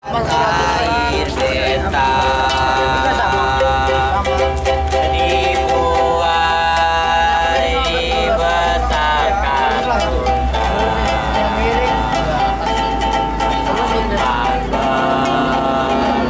Air beta dibuai dibesarkan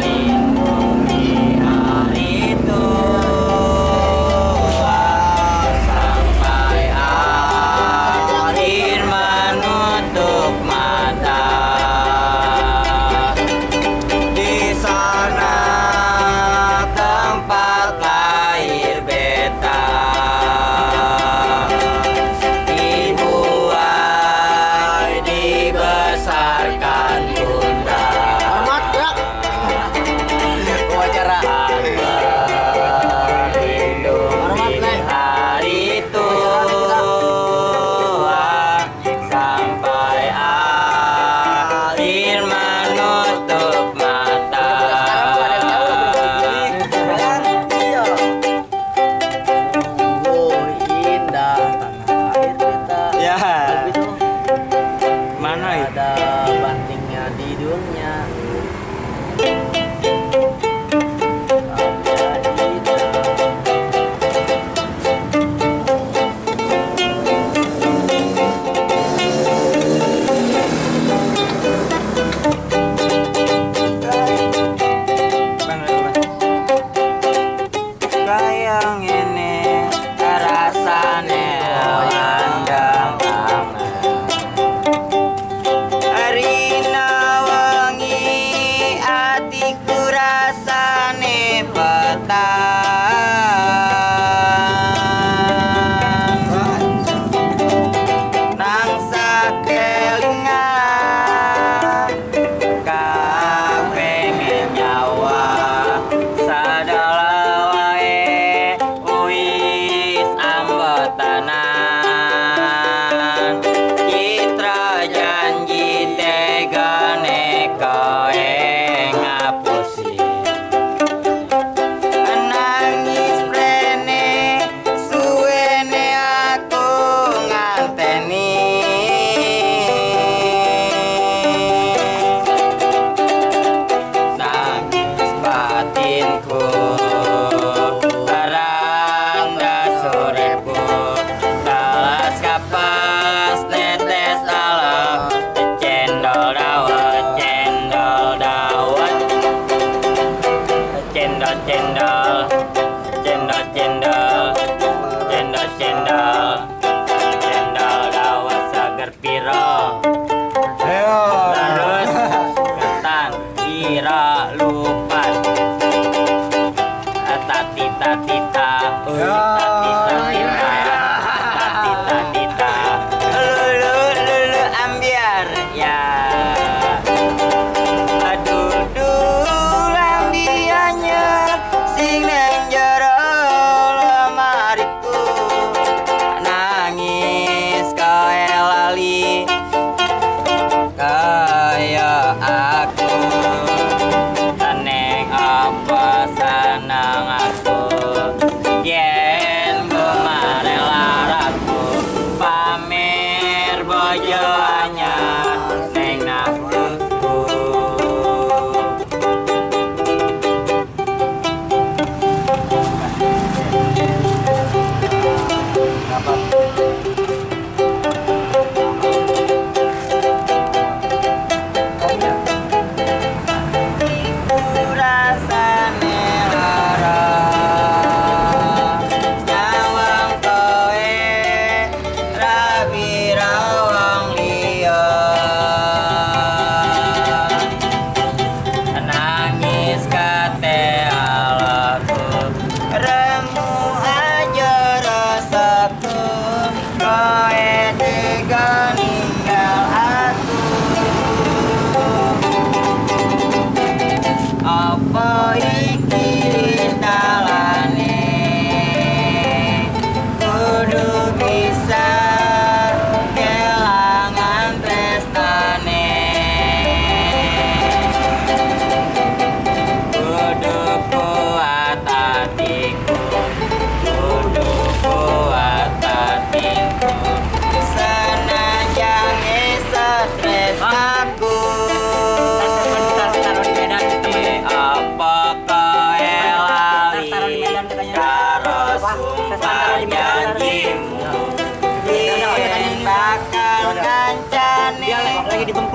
melindungi hari tua sampai akhir menutup mata. Di sana tempat lahir beta dibuai dibesarkan bunda. Wawancara melindungi hari tua sampai akhir menutup mata. Ya, mana Ada bandingnya di dunia. Kayang ini rasane landang Arina wengi atiku rasane petang nang sakelingan kapengen nyawa sadala wae wis ambetanan citra janji tegane koe ngapusi nangis prene suwene aku nganteni nangis batinku randa soreku talas kapas netes alam cendol dawet cendol cendol cendol cendol cendol cendol cendol dawet seger piro terus ketan ira lupan tatita tita tatita tita lulu ambiar ya aduh lambianya sing nang jero lemariku nangis koe lali kaya aku teneng apa senang aku yeah.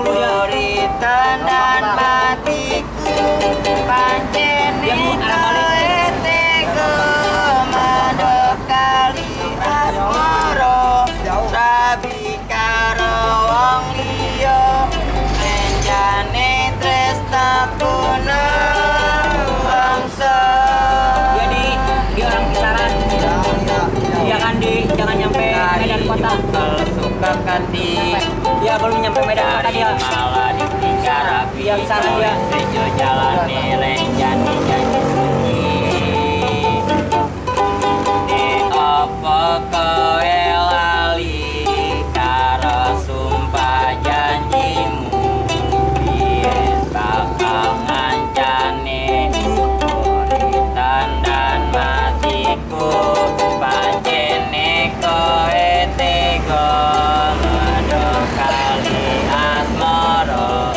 Uritan dan matiku pancen teko madokali asmoro rabi karo wong liya enjane tresnaku bangsa. Dia orang kisaran. Jangan nyampe Medan kota. Kalau suka kanti dia belum nyampe Medan kota dia. Malah ditinggal rapi. Dia kisaran dia. Rejo jalan renjani janji sunyi. Di apa kowe lali karo sumpah janjimu. Biyen bakal ngancane uritan dan matiku. Koe tega madokali asmara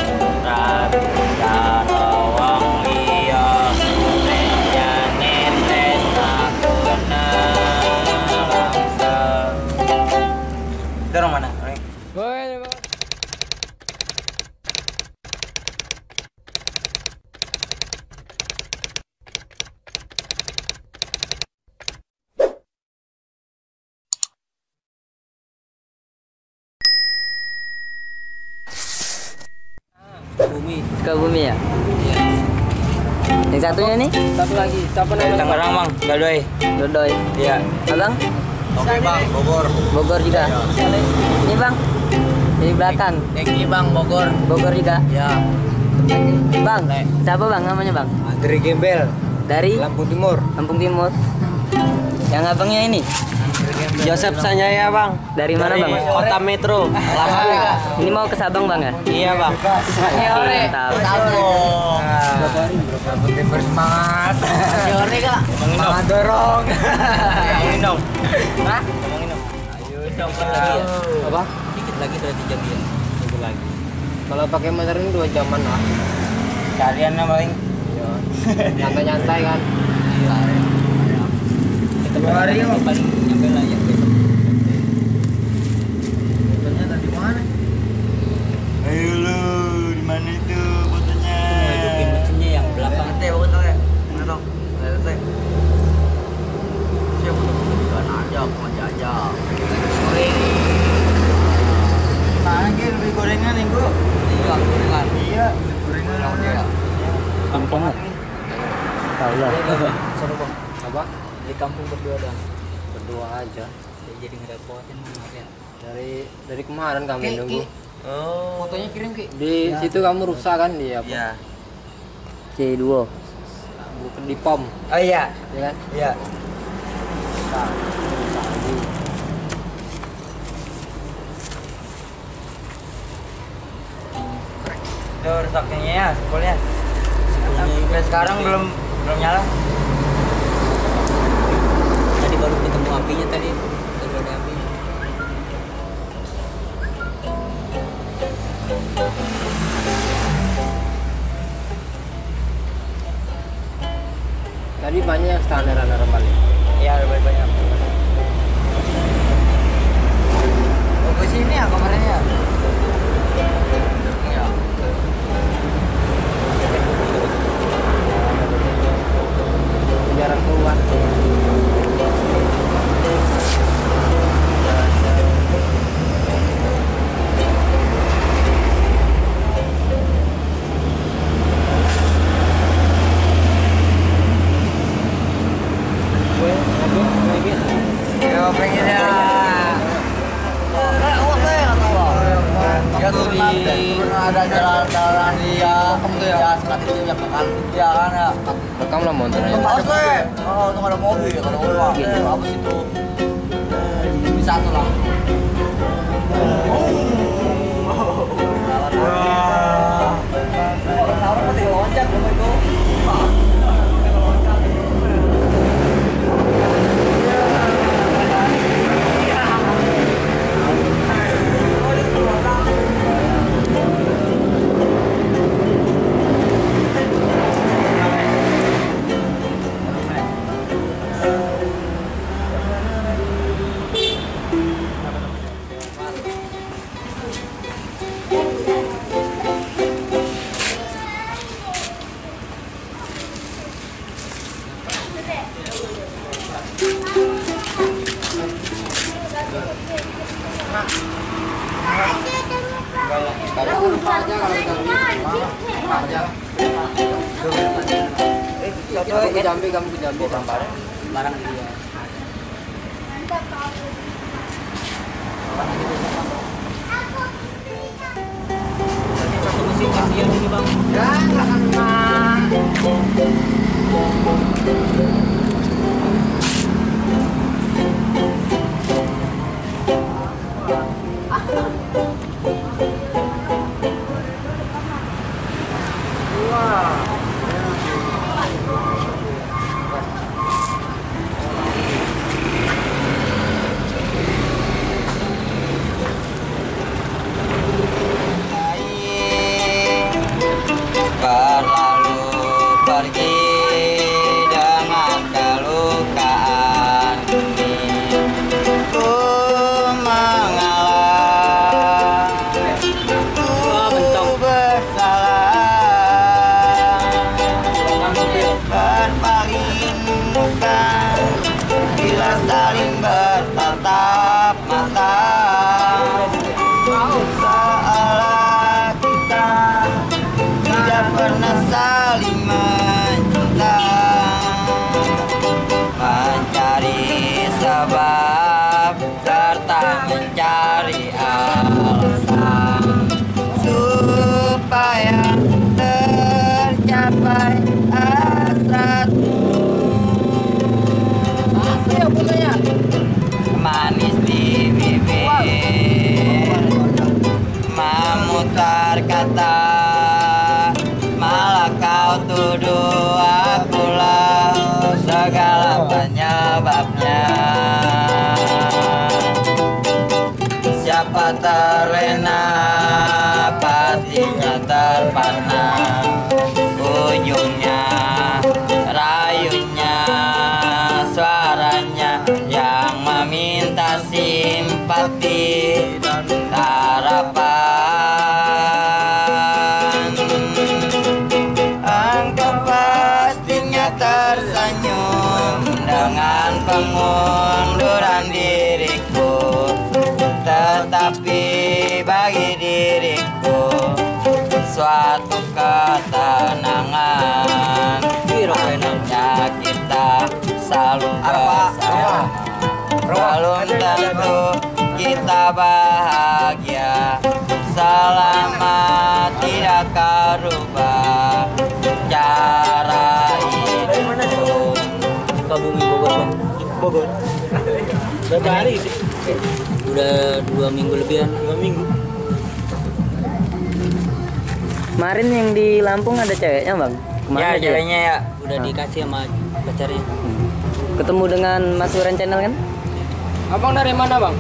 rabi karo wong liya renjane tresnaku nelangsa. Dorong mana? Sukabumi ya? Iya. Yang satunya nih? Satu lagi, siapa namanya? Tangerang bang, Dodoy. Dodoy. Iya. Abang? Oke bang, Bogor. Bogor juga? Ini bang? Di belakang? Deki bang, Bogor. Bogor juga? Ya. Bang, siapa bang namanya bang? Dari Gembel, Dari? Lampung Timur. Lampung Timur. Yang abangnya ini? Joseph Sanjaya bang. Dari mana bang? Kota Metro. Ini mau ke Sabang bang ya? Iya bang. Mantap. Lampung Timur semangat. Teori kak. Semangat dorong. Ngomongin dong. Hah? Ngomongin dong. Ayo dong, lagi ya. Apa? Dikit lagi berarti jam ya. Tunggu lagi. Kalau pakai motor ini 2 jaman lah. Kalian paling. Nyantai-nyantai kan? Iya. Kita 2 hari paling nyampe lah ya besok. Fotonya tadi mana? Ayo lu, di mana itu fotonya? Hidupin mesinnya yang belakang. Teh bagus ya. Mana dong? Ada teh. Siapa tuh? Bukan aja, aja aja. Sore ini. Mana ki lebih gorengan nih bro? Iya, gorengan. Iya, lebih gorengan. Iya. Kampung nggak? Tahu lah. Seru bang. Apa? Di kampung berdua dong. Berdua aja. Jadi ngerepotin kemarin. Dari kemarin kami nunggu. Oh. Fotonya kirim ki. Di situ kamu rusak kan di apa? Iya. C2. Bukan di pom, Oh iya. ya kan? Iya. Itu rusaknya ya, sekolahnya. Sampai sekarang belum nyala. Tadi baru ketemu apinya tadi. Baru ada api. Tadi banyak yang standar balik. Iya, lebih banyak. Oh, ke sini ya kamarnya. Iya. Jarang keluar. Ya, pengen ya. Ya tuh turun ada jalan-jalan dia, kamu tuh ya sekat itu yang bakal dia kan ya. Rekam lah motornya. Harus deh. Oh, itu ada mobil ya, kalau mobil apa sih itu? Bisa tuh langsung. Orang-orang pasti loncat sama itu. Ke Jambi, kamu ke Jambi sampai Barang dia. Satu mesin kan dia ini bang. ya nggak kena. Berlalu pergi dengan kelukaan ini, ku mengalah, ku bersalah, berpaling muka bila saling bertatap mata, seolah kita tidak pernah saling mencinta, mencari sebab serta mencari alasan supaya tercapai hasratmu. Manis di bibir, memutar kata, malah kau tuduh akulah segala penyebabnya. Siapa terlena pastinya terpana, ujungnya rayunya suaranya yang meminta simpati dan harapan. Engkau pastinya tersenyum dengan pengunduran diriku, tetapi bagi diriku suatu ketenangan hanya kita selalu bersama, belum tentu kita bahagia selama tidak kerubah cara hidup. Sukabumi Bogor bang. Bogor. Berapa hari sih? Udah 2 minggu lebihan. 2 minggu. Kemarin yang di Lampung ada ceweknya bang. Kemana Ya, dia? ceweknya ya. Udah dikasih sama pacarnya. Ketemu dengan Mas Uran Channel kan? Abang dari mana bang?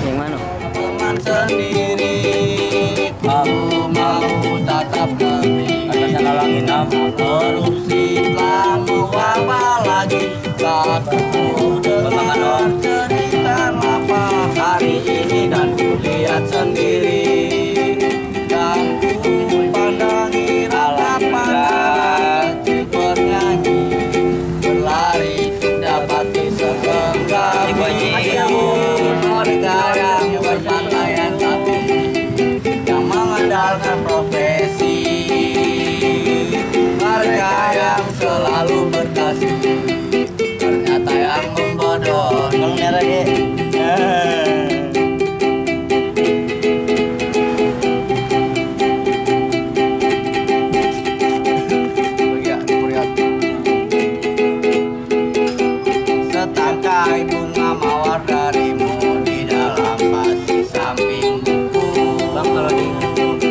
Yang mana? Teman sendiri, kamu mau tatap negeri. Atasnya ngalangin nama. Korupsi telah mewabah lagi. Satu dengan cerita apa hari ini dan kulihat sendiri. Dan ku pandangi lapangan kecil bernyanyi, berlari dapati segenggam warga yang berpakaian rapi, yang mengandalkan profesi, warga yang selalu berkasih, ternyata yang membodoh. Kalau merah deh. Setangkai bunga mawar darimu di dalam pasti samping buku. Bang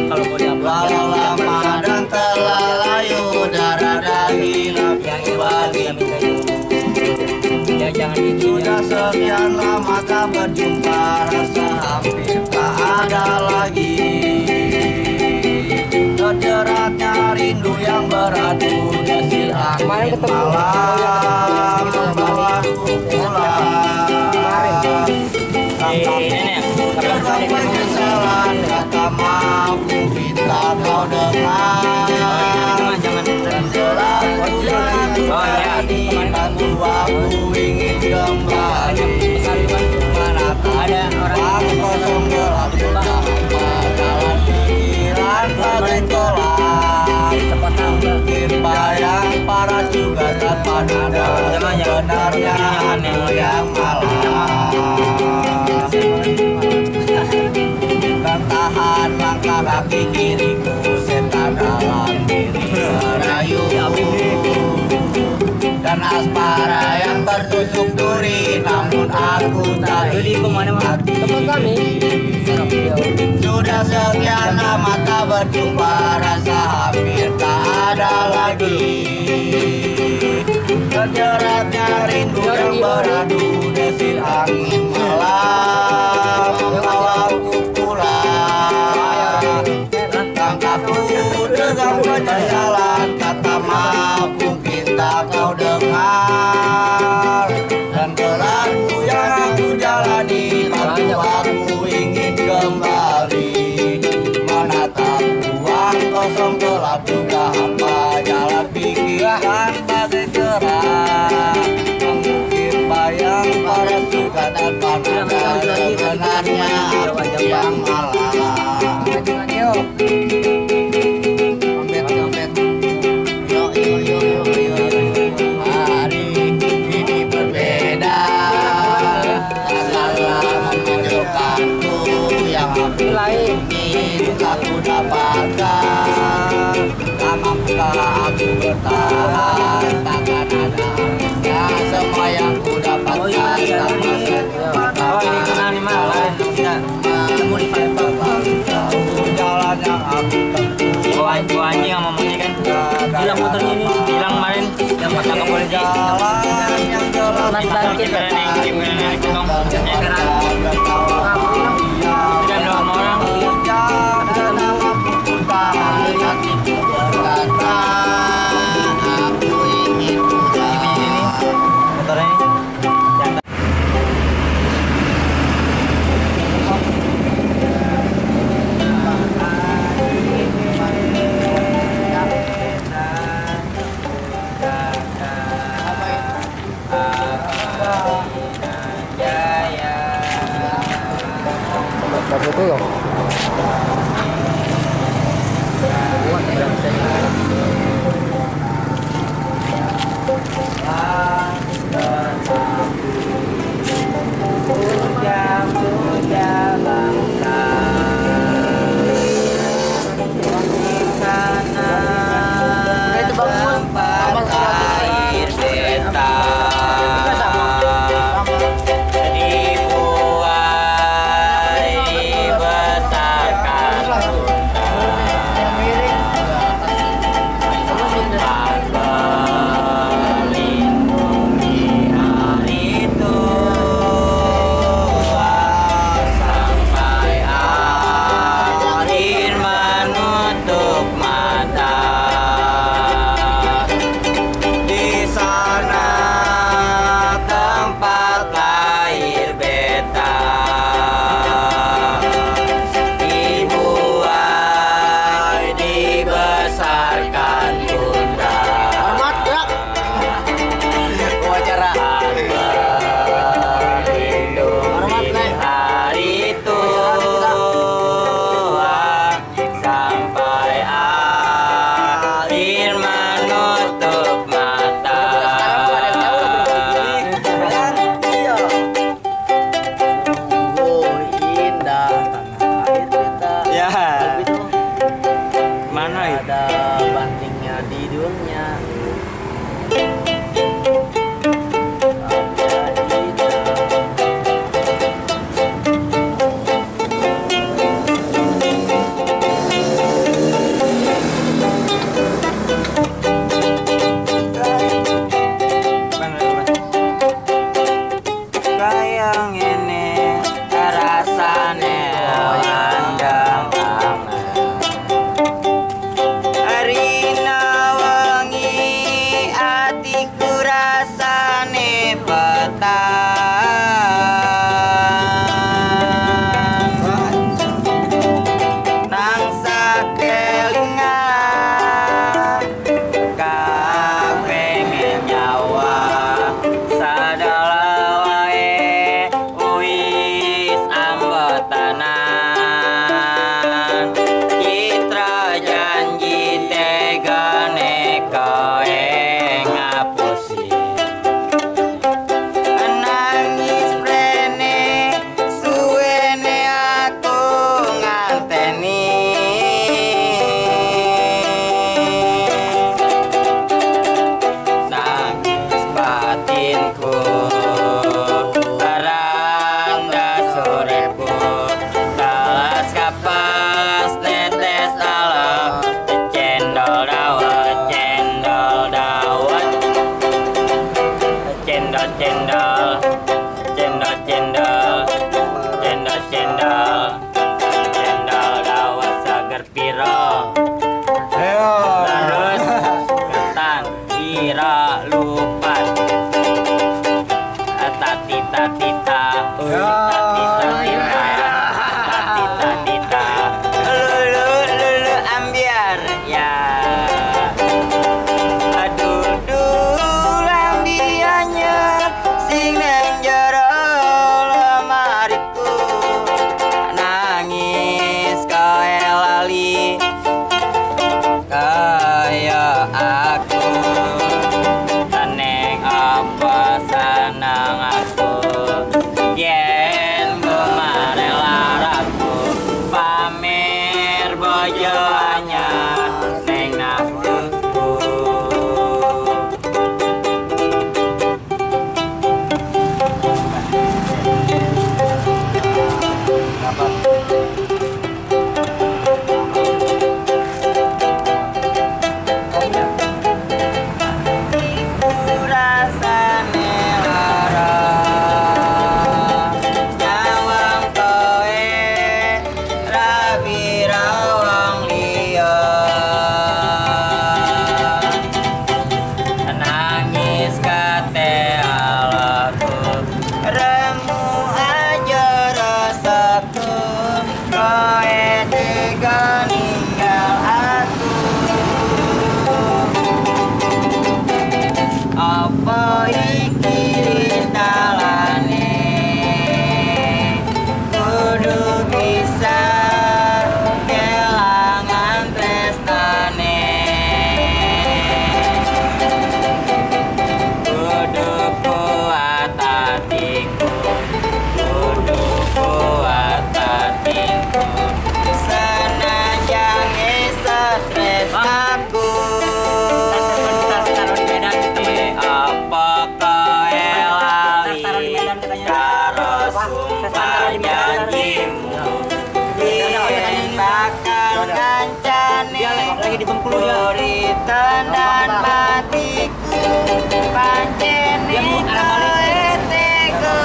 kalau mau diupload Walau lama dan telah layu, darah daging yang bagiku. ya jangan gitu ya. Sudah sekian lama tak berjumpa, rasa hampir tak ada lagi. Terjeratnya rindu yang beradu, desir angin malam membawaku pulang. Dengan penyesalan kata maaf ku minta kau dengar. Dan jelas ku hati aku ingin kembali. Mana ada orang kosong gelap, jalan pikiran bagai tolak. tanpa nada sebenarnya anu yang malah bertahan langkah kaki kiriku setan dalam diri merayu dan asmara yang bertusuk duri namun aku tak ingin mati. Sudah sekian lama tak berjumpa rasa hampir tak ada lagi. Terjeratnya rindu yang beradu desir angin malam membawaku pulang. Langkahku dengan penyesalan kata maaf mungkin tak kau dengar. Dan gelarku yang aku jalani tentu aku ingin kembali menatap ruang kosong gelap juga hampa jalan pikiran bagai cerah mengukir bayang para suka dan panada sebenarnya aku yang malah. Hari ini berbeda menunjukkanku yang aku ingin aku dapatkan. Tak mampukah aku bertahan takkan ada ya semua yang ku dapatkan tanpa ketemu di jalan yang aku tempuh. Anjing yang ngomongnya kan hilang motornya ini, hilang kemarin yang pas nggak boleh jalan yang jelas Mas bangkit tidak ada orang aku ingin motornya ini. Betul loh. Arina wangi Uritan dan matiku pancen teko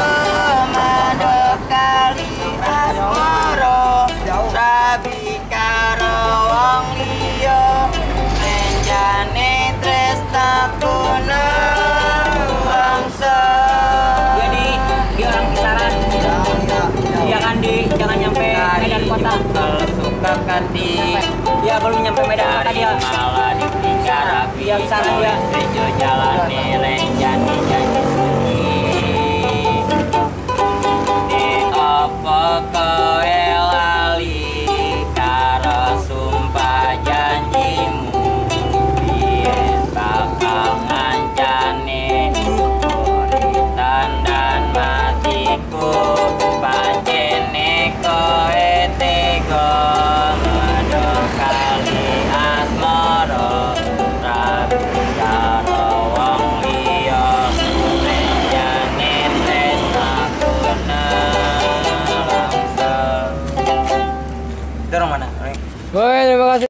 madokali asmoro rabi karo wong liya renjane tresnaku bangsa. Jadi di orang kisaran. Jangan nyampe Medan kota. Kalau suka kanti, dia belum nyampe Medan kota dia. Malah dibicara dia kisaran dia. Rejo jalan nilai jadi sunyi. Di apa kowe lali karo sumpah janjimu. Biyen bakal ngancane uritan dan matiku. Pancene kowe tega madokali asmara rabi karo wong liya renjane tresnaku nelangsa. Dorong mana? Oke, terima kasih.